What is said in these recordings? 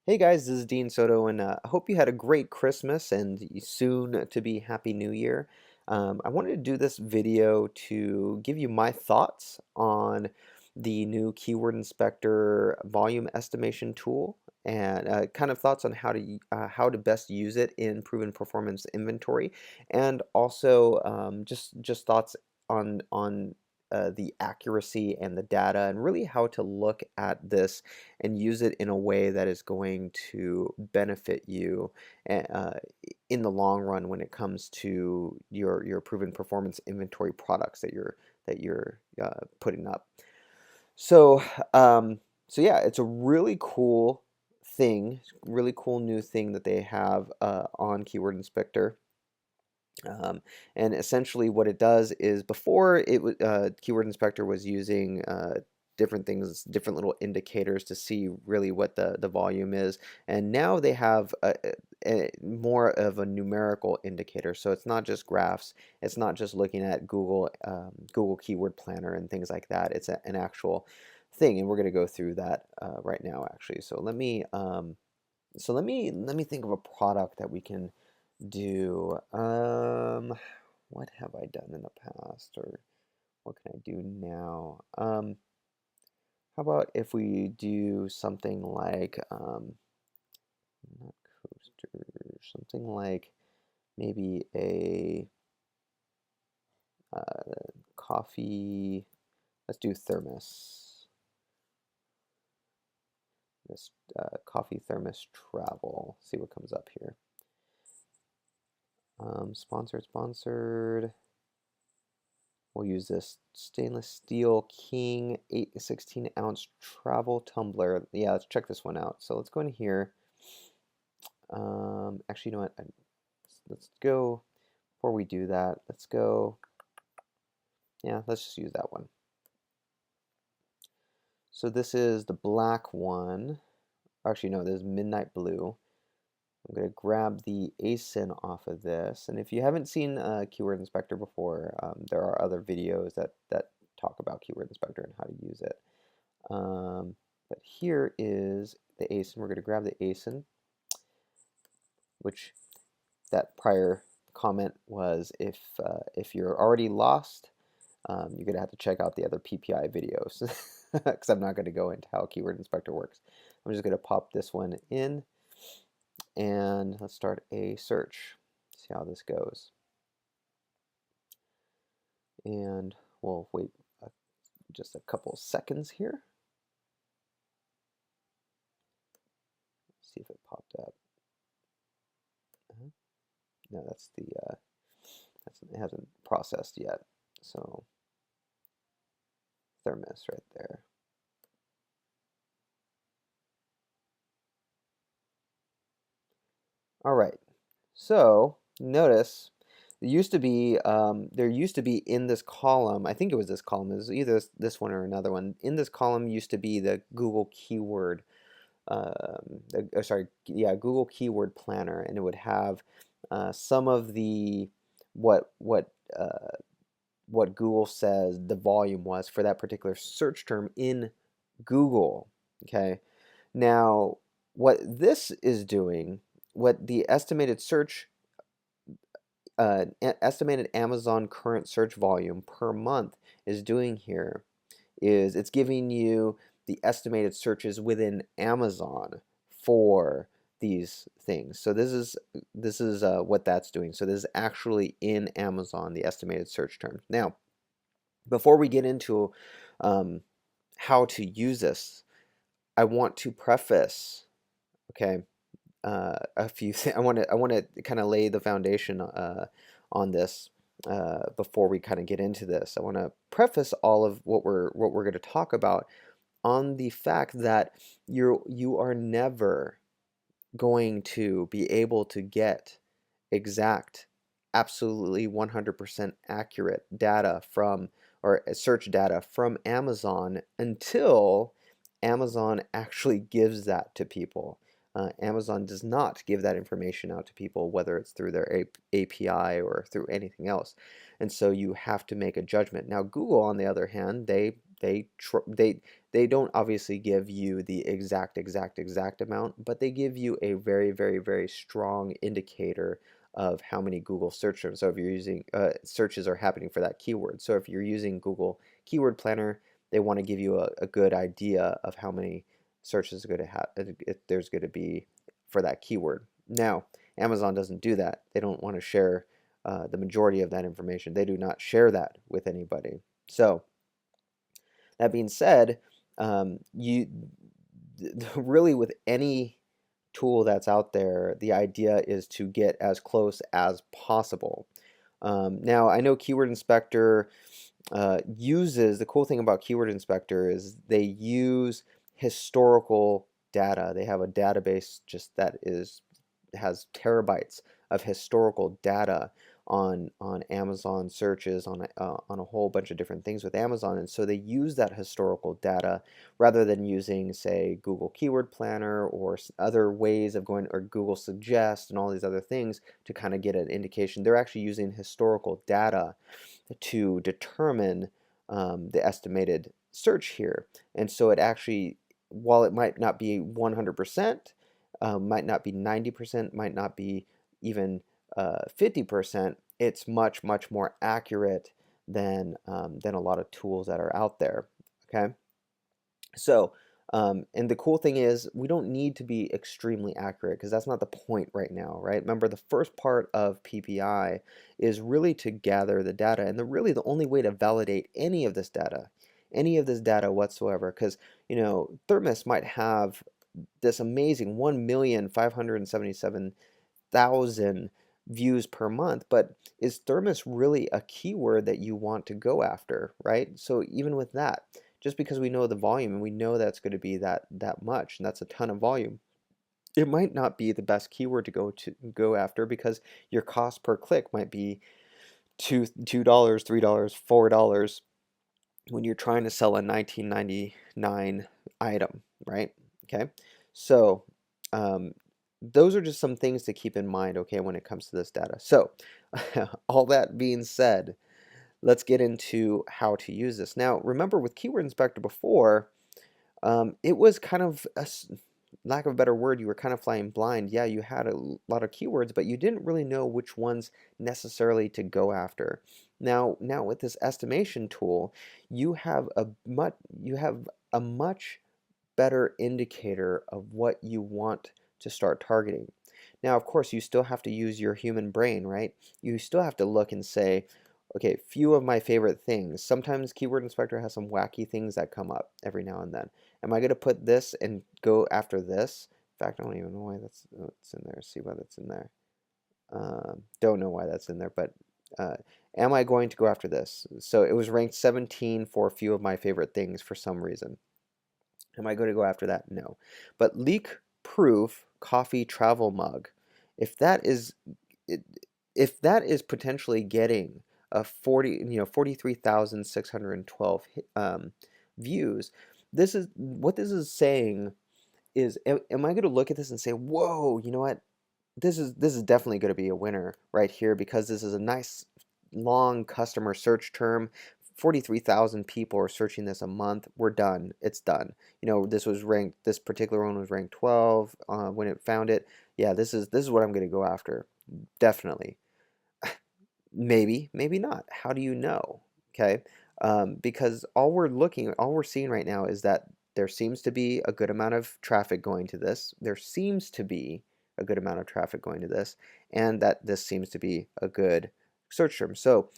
Hey guys, this is Dean Soto, and I hope you had a great Christmas and soon to be Happy New Year. I wanted to do this video to give you my thoughts on the new Keyword Inspector volume estimation tool and kind of thoughts on how to best use it in proven performance inventory, and also just thoughts on the accuracy and the data, and really how to look at this and use it in a way that is going to benefit you in the long run when it comes to your proven performance inventory products that you're putting up. So so yeah, it's a really cool thing, really cool new thing that they have on Keyword Inspector. And essentially what it does is before Keyword Inspector was using different things, different little indicators to see really what the volume is. And now they have more of a numerical indicator. So it's not just graphs. It's not just looking at Google Keyword Planner and things like that. It's an actual thing, and we're going to go through that right now, actually. So let me think of a product that we can do. What have I done in the past, or what can I do now? How about if we do something like, not coaster, something like maybe a coffee. Let's do thermos. This coffee thermos travel. See what comes up here. Sponsored. We'll use this stainless steel King 16-ounce travel tumbler. Yeah, let's check this one out. So let's go in here. Actually, you know what? Let's go, before we do that, let's go, yeah, let's just use that one. So this is the black one. Actually, no, this is midnight blue. I'm going to grab the ASIN off of this. And if you haven't seen Keyword Inspector before, there are other videos that talk about Keyword Inspector and how to use it. But here is the ASIN. We're going to grab the ASIN, which that prior comment was if you're already lost, you're going to have to check out the other PPI videos because I'm not going to go into how Keyword Inspector works. I'm just going to pop this one in. And let's start a search, see how this goes. And we'll wait just a couple seconds here. See if it popped up. No, that's it hasn't processed yet. So thermos right there. All right. So notice there used to be in this column, I think it was this column, it was either this one or another one. In this column used to be the Google keyword, Google Keyword Planner, and it would have some of the what what uh, what Google says the volume was for that particular search term in Google. Okay, now what this is doing, what the estimated Amazon current search volume per month is doing here is it's giving you the estimated searches within Amazon for these things. So this is what that's doing. So this is actually in Amazon, the estimated search term. Now, before we get into how to use this, I want to preface, okay, a few things. I want to kind of lay the foundation on this before we kind of get into this. I want to preface all of what we're going to talk about on the fact that you are never going to be able to get exact, absolutely 100% accurate data from, or search data from Amazon until Amazon actually gives that to people. Amazon does not give that information out to people, whether it's through their API or through anything else. And so you have to make a judgment. Now, Google, on the other hand, They don't obviously give you the exact amount, but they give you a very, very, very strong indicator of how many Google search terms. So if you're using searches are happening for that keyword. So if you're using Google Keyword Planner, they want to give you a good idea of how many searches are going to have, if there's going to be for that keyword. Now, Amazon doesn't do that. They don't want to share the majority of that information. They do not share that with anybody. So that being said, you really with any tool that's out there, the idea is to get as close as possible. Now, I know Keyword Inspector uses, the cool thing about Keyword Inspector is they use historical data. They have a database just that has terabytes of historical data on Amazon searches, on a whole bunch of different things with Amazon, and so they use that historical data rather than using, say, Google Keyword Planner or other ways of going, or Google Suggest and all these other things to kind of get an indication. They're actually using historical data to determine the estimated search here, and so it actually, while it might not be 100%, might not be 90%, might not be even 50%, it's much, much more accurate than a lot of tools that are out there. Okay, so and the cool thing is we don't need to be extremely accurate because that's not the point right now, right? Remember, the first part of PPI is really to gather the data, and really the only way to validate any of this data whatsoever, because Thermos might have this amazing 1,577,000 views per month, but is thermos really a keyword that you want to go after, right? So even with that, just because we know the volume and we know that's going to be that much, and that's a ton of volume, it might not be the best keyword to go after, because your cost per click might be $2, $3, $4 when you're trying to sell a 1999 item, right? Okay, so those are just some things to keep in mind, okay, when it comes to this data. So all that being said, let's get into how to use this. Now, remember with Keyword Inspector before, it was kind of lack of a better word, you were kind of flying blind. Yeah, you had a lot of keywords, but you didn't really know which ones necessarily to go after. Now with this estimation tool, you have a much better indicator of what you want to start targeting. Now, of course, you still have to use your human brain, right? You still have to look and say, okay, few of my favorite things. Sometimes Keyword Inspector has some wacky things that come up every now and then. Am I going to put this and go after this? In fact, I don't even know why that's in there. See why that's in there. Don't know why that's in there, but uh, am I going to go after this? So it was ranked 17 for a few of my favorite things for some reason. Am I going to go after that? No. But leak proof coffee travel mug, if that is if that is potentially getting a 43,612 views, this is what this is saying is, am I going to look at this and say, whoa, you know what? This is definitely going to be a winner right here, because this is a nice long customer search term. 43,000 people are searching this a month. We're done. It's done. This particular one was ranked 12 when it found it. Yeah, this is what I'm going to go after. Definitely. Maybe, maybe not. How do you know? Okay, because all we're seeing right now is that there seems to be a good amount of traffic going to this. There seems to be a good amount of traffic going to this, and that this seems to be a good search term. So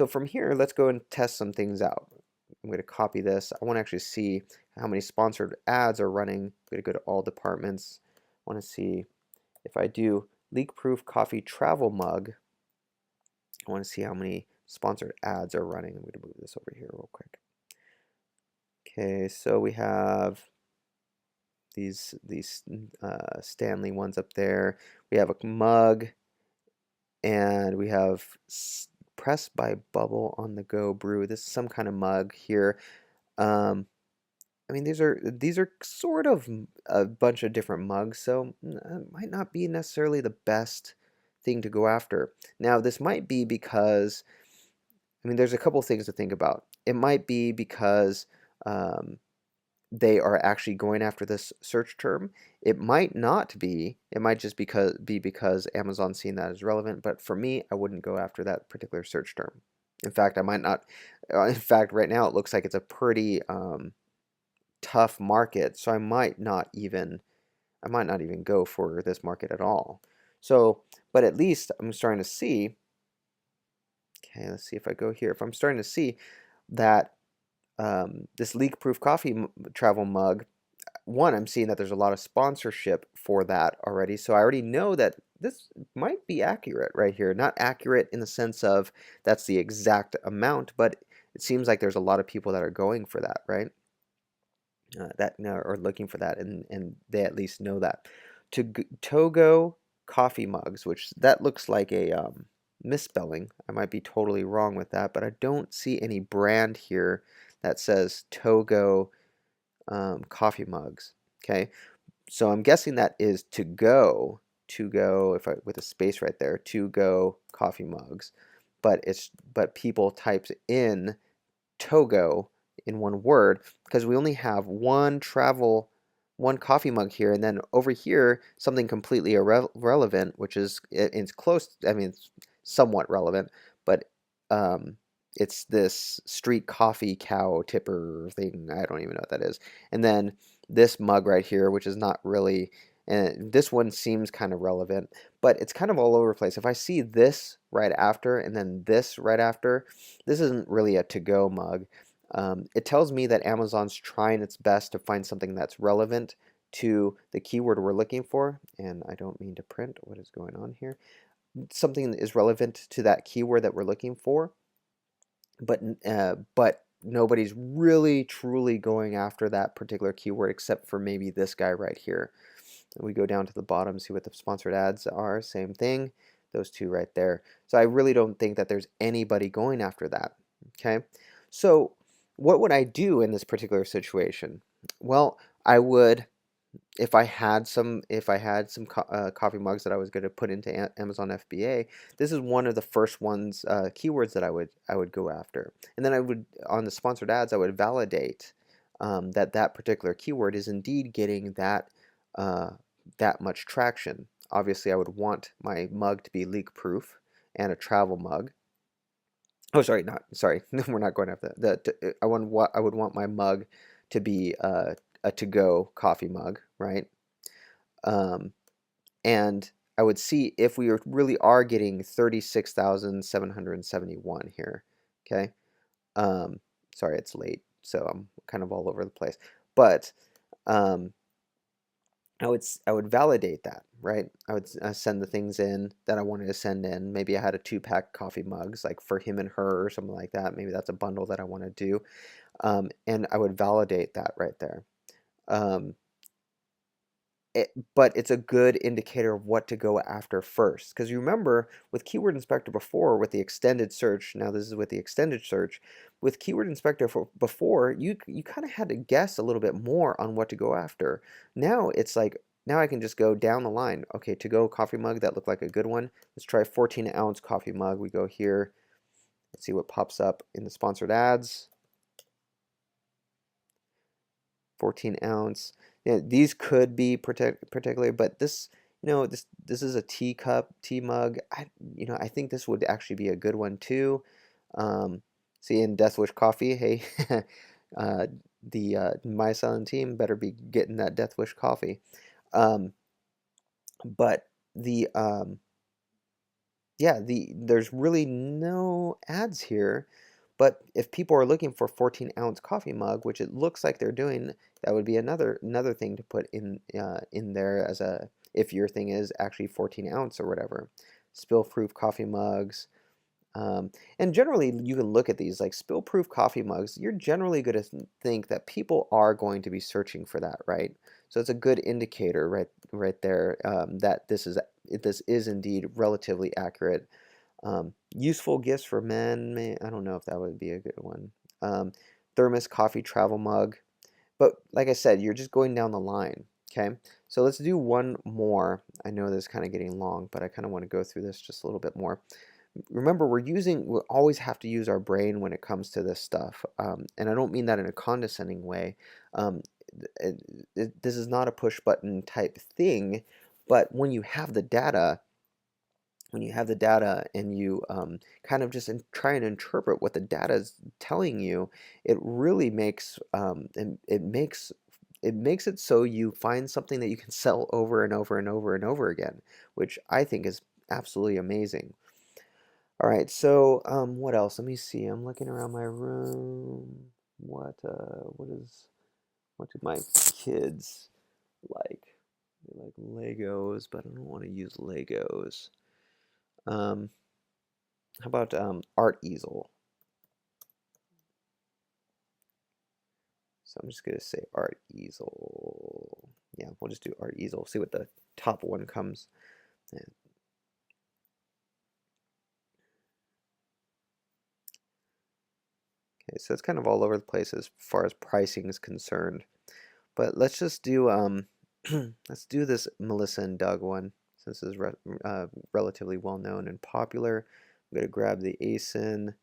from here, let's go and test some things out. I'm going to copy this. I want to actually see how many sponsored ads are running. I'm going to go to all departments. I want to see if I do leak-proof coffee travel mug. I want to see how many sponsored ads are running. I'm going to move this over here real quick. Okay, so we have these Stanley ones up there. We have a mug, and we have Press by Bubble on the Go Brew. This is some kind of mug here. I mean, these are sort of a bunch of different mugs, so it might not be necessarily the best thing to go after. Now, this might be because, I mean, there's a couple things to think about. It might be because they are actually going after this search term. It might not be. It might just because Amazon's seeing that as relevant. But for me, I wouldn't go after that particular search term. In fact, I might not. In fact, right now it looks like it's a pretty tough market, so I might not even go for this market at all. So, but at least I'm starting to see. Okay, let's see if I go here. If I'm starting to see that this leak-proof coffee travel mug, one, I'm seeing that there's a lot of sponsorship for that already. So I already know that this might be accurate right here. Not accurate in the sense of that's the exact amount, but it seems like there's a lot of people that are going for that, right? That are looking for that, and they at least know that. Togo coffee mugs, which that looks like a misspelling. I might be totally wrong with that, but I don't see any brand here that says Togo coffee mugs. Okay, so I'm guessing that is to go if I with a space right there, to go coffee mugs, but people typed in Togo in one word because we only have one coffee mug here, and then over here something completely irrelevant, which is it's close. I mean, it's somewhat relevant, but um, it's this street coffee cow tipper thing. I don't even know what that is. And then this mug right here, which is not really. And this one seems kind of relevant, but it's kind of all over the place. If I see this right after and then this right after, this isn't really a to-go mug. It tells me that Amazon's trying its best to find something that's relevant to the keyword we're looking for. And I don't mean to print. What is going on here? Something that is relevant to that keyword that we're looking for, but nobody's really truly going after that particular keyword except for maybe this guy right here. We go down to the bottom, see what the sponsored ads are. Same thing, those two right there. So I really don't think that there's anybody going after that. Okay, so what would I do in this particular situation? Well, I would, if I had some coffee mugs that I was going to put into Amazon FBA, this is one of the first ones keywords that I would go after, and then I would on the sponsored ads I would validate that that particular keyword is indeed getting uh, that much traction. Obviously, I would want my mug to be leak proof and a travel mug. Oh, sorry, not sorry. We're not going after that. I would want my mug to be a to-go coffee mug, right? Um, and I would see if we really are getting 36,771 here. Okay. Um, sorry, it's late, so I'm kind of all over the place. But um, I would validate that, right? I would send the things in that I wanted to send in. Maybe I had a 2-pack coffee mugs, like for him and her or something like that. Maybe that's a bundle that I want to do, and I would validate that right there. Um, but it's a good indicator of what to go after first. Because you remember with Keyword Inspector before, with the extended search, now this is with the extended search, with Keyword Inspector before, you kind of had to guess a little bit more on what to go after. Now it's like, now I can just go down the line. Okay, to go coffee mug, that looked like a good one. Let's try 14-ounce coffee mug. We go here. Let's see what pops up in the sponsored ads. 14 ounce. Yeah, these could be particular, but this, this is a teacup, tea mug. I think this would actually be a good one too. See, in Death Wish Coffee, hey, uh, the My Silent Team better be getting that Death Wish coffee. Um, but the yeah, there's really no ads here, but if people are looking for 14-ounce coffee mug, which it looks like they're doing, that would be another thing to put in there as a if your thing is actually 14 ounce or whatever. Spill-proof coffee mugs. And generally, you can look at these like spill-proof coffee mugs. You're generally going to think that people are going to be searching for that, right? So it's a good indicator, right there, that this is indeed relatively accurate. Useful gifts for men. I don't know if that would be a good one. Thermos coffee travel mug. But like I said, you're just going down the line. Okay, so let's do one more. I know this is kind of getting long, but I kind of want to go through this just a little bit more. Remember, we always have to use our brain when it comes to this stuff. And I don't mean that in a condescending way. this is not a push button type thing, but when you have the data and you kind of just try and interpret what the data is telling you, it really makes it makes it so you find something that you can sell over and over and over and over again, which I think is absolutely amazing. All right, so what else? Let me see. I'm looking around my room. What do my kids like? They like Legos, but I don't want to use Legos. Um, how about art easel? So I'm just gonna say art easel. Yeah, we'll just do art easel. See what the top one comes. Yeah. Okay, so it's kind of all over the place as far as pricing is concerned. But let's just do let's do this Melissa and Doug one since it's relatively well known and popular. I'm gonna grab the ASIN.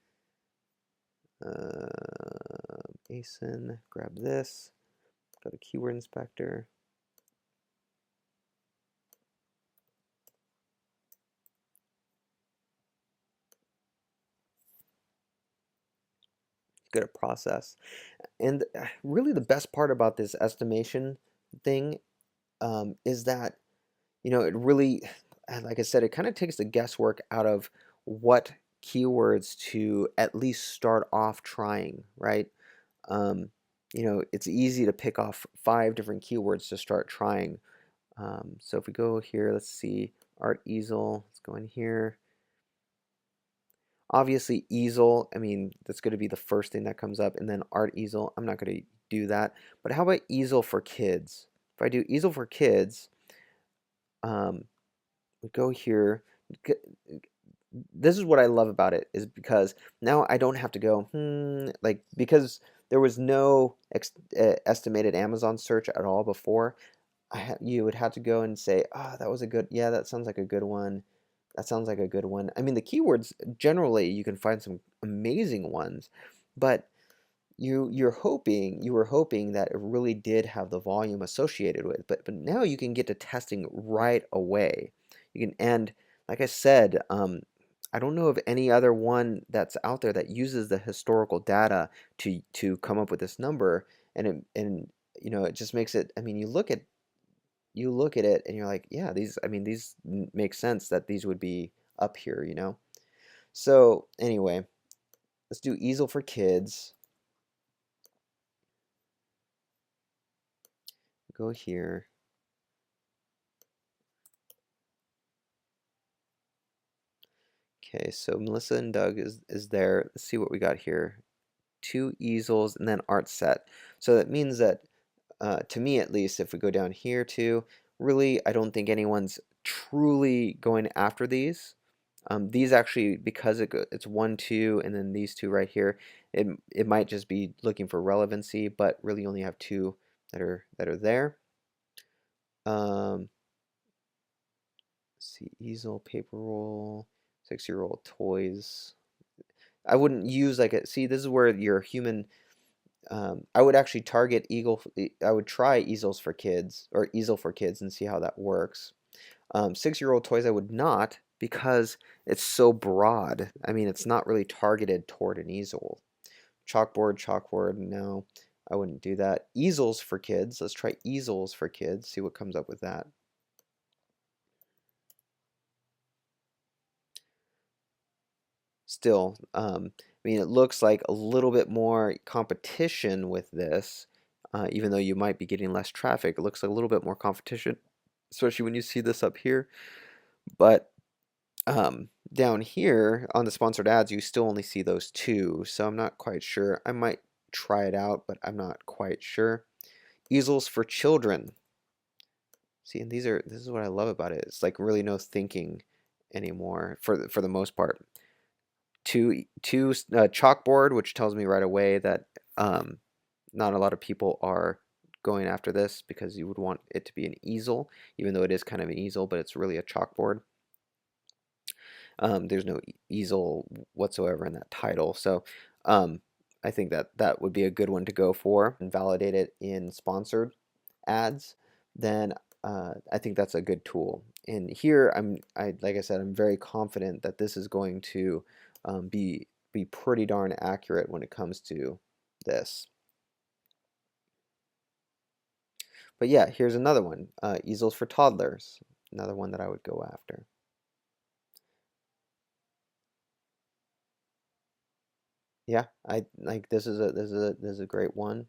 ASIN, grab this. Go to Keyword Inspector. Go to process. And really the best part about this estimation thing is that, you know, it really, like I said, it kind of takes the guesswork out of what keywords to at least start off trying, right? Um, you know, it's easy to pick off 5 different keywords to start trying. So if we go here, let's see, art easel, let's go in here. Obviously easel, I mean, that's going to be the first thing that comes up, and then art easel, I'm not going to do that. But how about easel for kids? If I do easel for kids, we go here. This is what I love about it, is because now I don't have to go, like, because there was no estimated Amazon search at all before. You would have to go and say, ah, that was a good, yeah, that sounds like a good one. That sounds like a good one. I mean, the keywords, generally, you can find some amazing ones, but you were hoping that it really did have the volume associated with it. But now you can get to testing right away. You can, and like I said, I don't know of any other one that's out there that uses the historical data to come up with this number, and you know, it just makes it. I mean, you look at it and you're like, yeah, these, I mean, these make sense that these would be up here, you know? So anyway, let's do easel for kids. Go here. Okay, so Melissa and Doug is there. Let's see what we got here. 2 easels and then art set. So that means that, to me at least, if we go down here too, really, I don't think anyone's truly going after these. These actually, because it's 1, 2, and then these 2 right here, it might just be looking for relevancy, but really only have 2 that are there. Let's see, easel, paper roll, 6-year-old toys. I wouldn't use like a, see, this is where your human, I would actually target I would try easels for kids, or easel for kids, and see how that works. 6-year-old toys I would not, because it's so broad. I mean, it's not really targeted toward an easel. Chalkboard, no, I wouldn't do that. Easels for kids, let's try easels for kids, see what comes up with that. Still, I mean, it looks like a little bit more competition with this, even though you might be getting less traffic. It looks like a little bit more competition, especially when you see this up here. But down here on the sponsored ads, you still only see those 2, so I'm not quite sure. I might try it out, but I'm not quite sure. Easels for children. See, and this is what I love about it. It's like really no thinking anymore for the most part. Two chalkboard, which tells me right away that not a lot of people are going after this, because you would want it to be an easel, even though it is kind of an easel, but it's really a chalkboard. There's no easel whatsoever in that title, so I think that that would be a good one to go for and validate it in sponsored ads, then I think that's a good tool. And here like I said, I'm very confident that this is going to be pretty darn accurate when it comes to this. But yeah, here's another one, easels for toddlers, another one that I would go after. Yeah, I like this is a great one.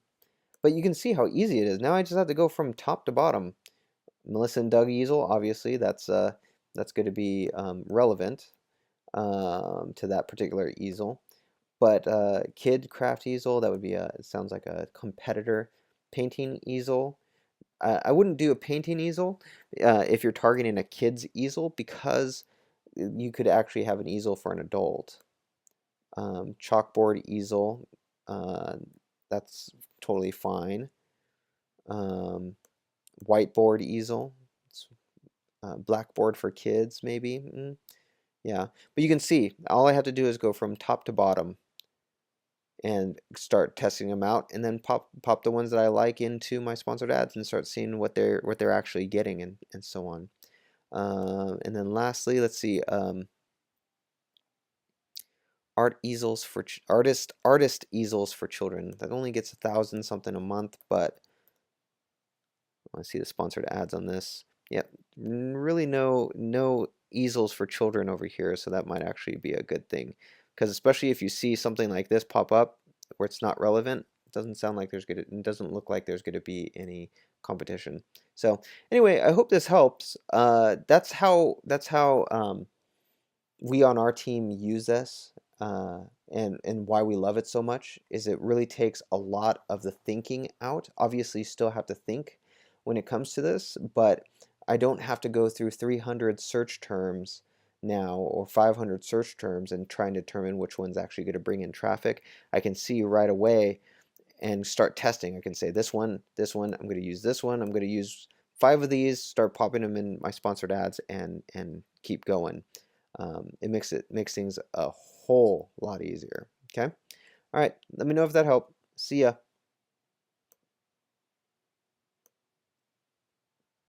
But you can see how easy it is. Now I just have to go from top to bottom. Melissa and Doug easel, obviously that's going to be relevant to that particular easel. But kid craft easel, that would be it sounds like a competitor. Painting easel. I wouldn't do a painting easel if you're targeting a kid's easel, because you could actually have an easel for an adult. Chalkboard easel, uh, that's totally fine. Whiteboard easel, blackboard for kids, maybe. Yeah, but you can see all I have to do is go from top to bottom and start testing them out, and then pop the ones that I like into my sponsored ads and start seeing what they're actually getting, and so on. And then lastly, let's see, artist easels for children. That only gets 1,000 something a month, but I see the sponsored ads on this. Yep, really no easels for children over here, so that might actually be a good thing. Because especially if you see something like this pop up where it's not relevant, it doesn't sound like it doesn't look like there's gonna be any competition. So anyway, I hope this helps. That's how we on our team use this, and why we love it so much is it really takes a lot of the thinking out. Obviously, you still have to think when it comes to this, but I don't have to go through 300 search terms now or 500 search terms and try and determine which one's actually going to bring in traffic. I can see right away and start testing. I can say this one, I'm going to use this one, I'm going to use 5 of these, start popping them in my sponsored ads, and keep going. It makes things a whole lot easier. Okay. All right. Let me know if that helped. See ya.